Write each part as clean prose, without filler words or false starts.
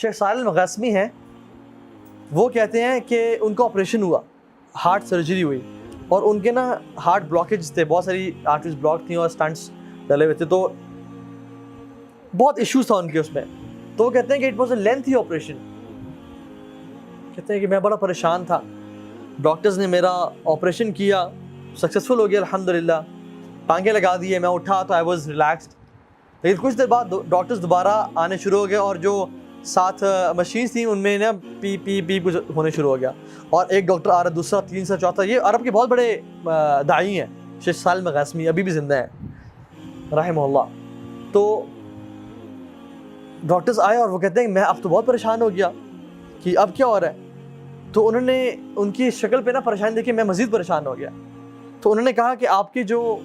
شیخ صالح المغاسمی ہیں, وہ کہتے ہیں کہ ان کا آپریشن ہوا, ہارٹ سرجری ہوئی, اور ان کے نا ہارٹ بلاکیج تھے, بہت ساری آرٹریز بلاک تھیں اور اسٹنٹس ڈلے ہوئے تھے, تو بہت ایشوز تھا ان کے اس میں. تو وہ کہتے ہیں کہ it was a lengthy operation. کہتے ہیں کہ میں بڑا پریشان تھا, ڈاکٹرز نے میرا آپریشن کیا, سکسیزفل ہو گیا الحمدللہ, ٹانگیں لگا دیے, میں اٹھا تو آئی واز ریلیکسڈ. لیکن کچھ دیر بعد ڈاکٹرز دوبارہ آنے شروع ہو گئے, اور جو ساتھ مشینس تھیں ان میں نا پی پی پی کچھ ہونے شروع ہو گیا, اور ایک ڈاکٹر آ رہا, دوسرا, تیسرا, چوتھا. یہ عرب کے بہت بڑے داعی ہیں, شیخ صالح المغاسمی ابھی بھی زندہ ہیں رحمہ اللہ. تو ڈاکٹرز آئے اور وہ کہتے ہیں کہ میں اب تو بہت پریشان ہو گیا کہ اب کیا ہو رہا ہے. تو انہوں نے ان کی شکل پہ نا پریشانی دیکھی, میں مزید پریشان ہو گیا. تو انہوں نے کہا کہ آپ کے جو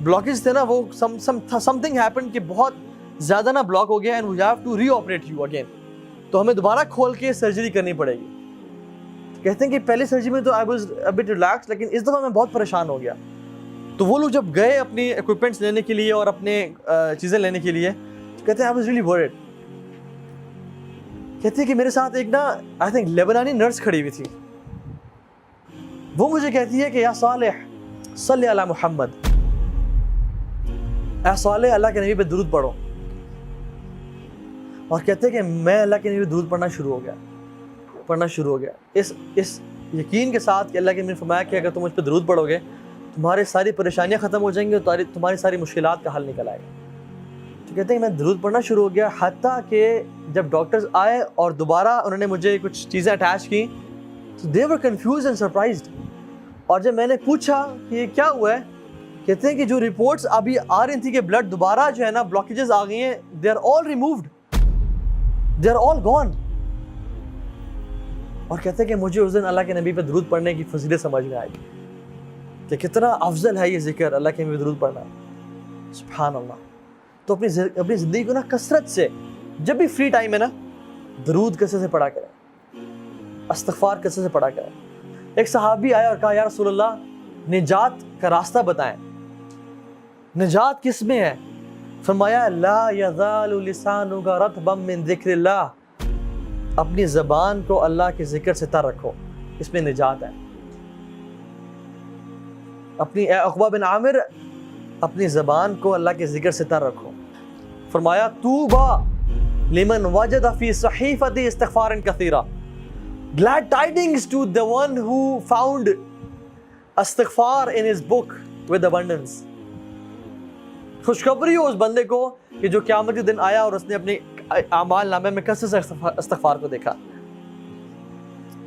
بلاکیج تھے نا وہ سم تھنگ ہیپن کہ بہت زیادہ نا بلاک ہو گیا, and we have to reoperate you again, تو ہمیں دوبارہ کھول کے سرجری کرنی پڑے گی. کہتے ہیں کہ پہلی سرجری میں تو I was a but relax, لیکن اس دفعہ میں بہت پریشان ہو گیا. تو وہ لوگ جب گئے اپنی اکوپمنٹس لینے کے لیے اور اپنے چیزیں لینے کے لیے, تو کہتے ہیں آئی واز ریئلی ورڈ. کہتے ہیں کہ میرے ساتھ ایک نا آئی تھنک لیبنانی نرس کھڑی ہوئی تھی. وہ مجھے کہتی ہے کہ یا صالح صلی علی محمد, اے صالح اللہ کے نبی پہ درود پڑھو. اور کہتے ہیں کہ میں اللہ کے نبی پہ درود پڑھنا شروع ہو گیا اس یقین کے ساتھ کہ اللہ کے نبی نے فرمایا کہ اگر تم مجھ پہ درود پڑھو گے تمہارے ساری پریشانیاں ختم ہو جائیں گی اور تمہاری ساری مشکلات کا حل نکل آئے گا. تو کہتے ہیں کہ میں درود پڑھنا شروع ہو گیا, حتیٰ کہ جب ڈاکٹرز آئے اور دوبارہ انہوں نے مجھے کچھ چیزیں اٹیچ کی تو دے ور کنفیوزڈ اینڈ سرپرائزڈ. اور جب میں نے پوچھا کہ یہ کیا ہوا ہے, کہتے ہیں کہ جو رپورٹس ابھی آ رہی تھیں کہ بلڈ دوبارہ جو ہے نا بلاکیجز آ گئی ہیں, they are all removed, they are all gone. اور کہتے ہیں کہ مجھے اس دن اللہ کے نبی پہ درود پڑھنے کی فضیلت سمجھ میں آئی کہ کتنا افضل ہے یہ ذکر, اللہ کے نبی پہ درود پڑھنا. سبحان اللہ. تو اپنی زندگی کو نا کثرت سے, جب بھی فری ٹائم ہے نا, درود کثرت سے پڑھا کریں, استغفار کثرت سے پڑھا کریں. ایک صحابی آیا اور کہا یا رسول اللہ نجات کا راستہ بتائیں, نجات کس میں ہے؟ فرمایا لا یزال لسانک رطبا من ذکر اللہ, اپنی زبان کو اللہ کے ذکر سے تر رکھو, اس میں نجات ہے. اپنی عقبہ بن عامر, اپنی زبان کو اللہ کے ذکر سے تر رکھو. فرمایا طوبی لمن وجد فی صحیفۃ استغفار کثیرا, glad tidings to the one who found استغفار in his book with abundance. خوشخبری ہو اس بندے کو کہ جو قیامت کے دن آیا اور اس نے اپنے اعمال نامے میں کثرت سے استغفار کو دیکھا.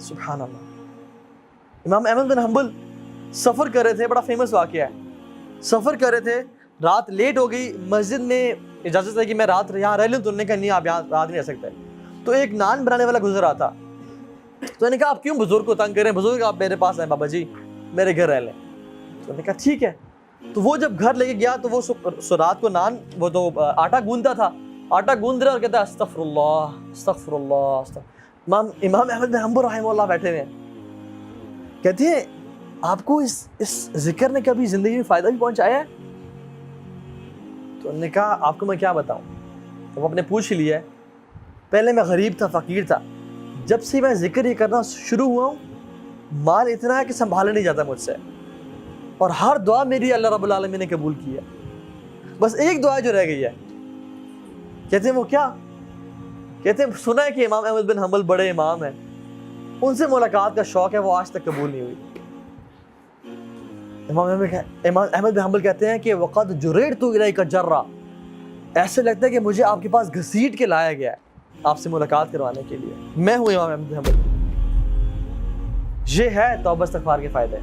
سبحان اللہ. امام احمد بن حنبل سفر کر رہے تھے, بڑا فیمس واقعہ ہے. سفر کر رہے تھے, رات لیٹ ہو گئی, مسجد میں اجازت ہے کہ میں رات یہاں رہ لوں, تو انہوں نے کہا نہیں آپ یہاں رات نہیں رہ سکتے. تو ایک نان بنانے والا گزر رہا تھا, تو انہوں نے کہا آپ کیوں بزرگ کو تنگ کریں, بزرگ آپ میرے پاس آئیں, بابا جی میرے گھر رہ لیں. تو انہوں نے کہا ٹھیک ہے. تو وہ جب گھر لے کے گیا تو وہ رات کو نان, وہ تو آٹا گوندتا تھا, آٹا گوند رہا اور کہتا ہے استغفر اللہ استغفر اللہ. امام احمد بن حنبل رحمہ اللہ بیٹھے ہوئے ہیں, کہتے ہیں آپ کو اس ذکر نے کبھی زندگی میں فائدہ بھی پہنچایا ہے؟ تو انہوں نے کہا آپ کو میں کیا بتاؤں. تو وہ اپنے پوچھ لیا ہے, پہلے میں غریب تھا, فقیر تھا, جب سے میں ذکر یہ کرنا شروع ہوا ہوں مال اتنا ہے کہ سنبھالا نہیں جاتا مجھ سے, اور ہر دعا میری اللہ رب العالمین نے قبول کی ہے, بس ایک دعا جو رہ گئی ہے. کہتے ہیں وہ کیا؟ کہتے ہیں سنا ہے کہ امام احمد بن حنبل بڑے امام ہیں, ان سے ملاقات کا شوق ہے, وہ آج تک قبول نہیں ہوئی. امام احمد بن حنبل کہتے ہیں کہ وقد جررت الیک جرا, ایسے لگتا ہے کہ مجھے آپ کے پاس گھسیٹ کے لایا گیا ہے آپ سے ملاقات کروانے کے لیے. میں ہوں امام احمد بن حنبل. یہ ہے توبہ استغفار کے فائدے,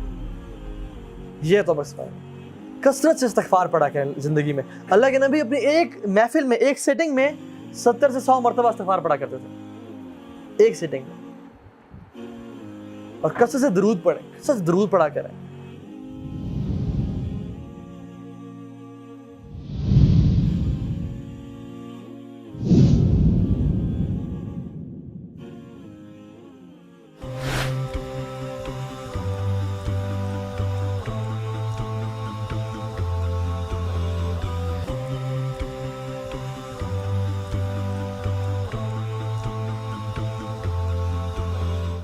یہ توبہ استغفار. کثرت سے استغفار پڑھا کریں زندگی میں. اللہ کے نبی اپنی ایک محفل میں, ایک سیٹنگ میں 70 سے 100 مرتبہ استغفار پڑھا کرتے تھے, ایک سیٹنگ میں. اور کثرت سے درود پڑھیں, کثرت سے درود پڑھا کریں.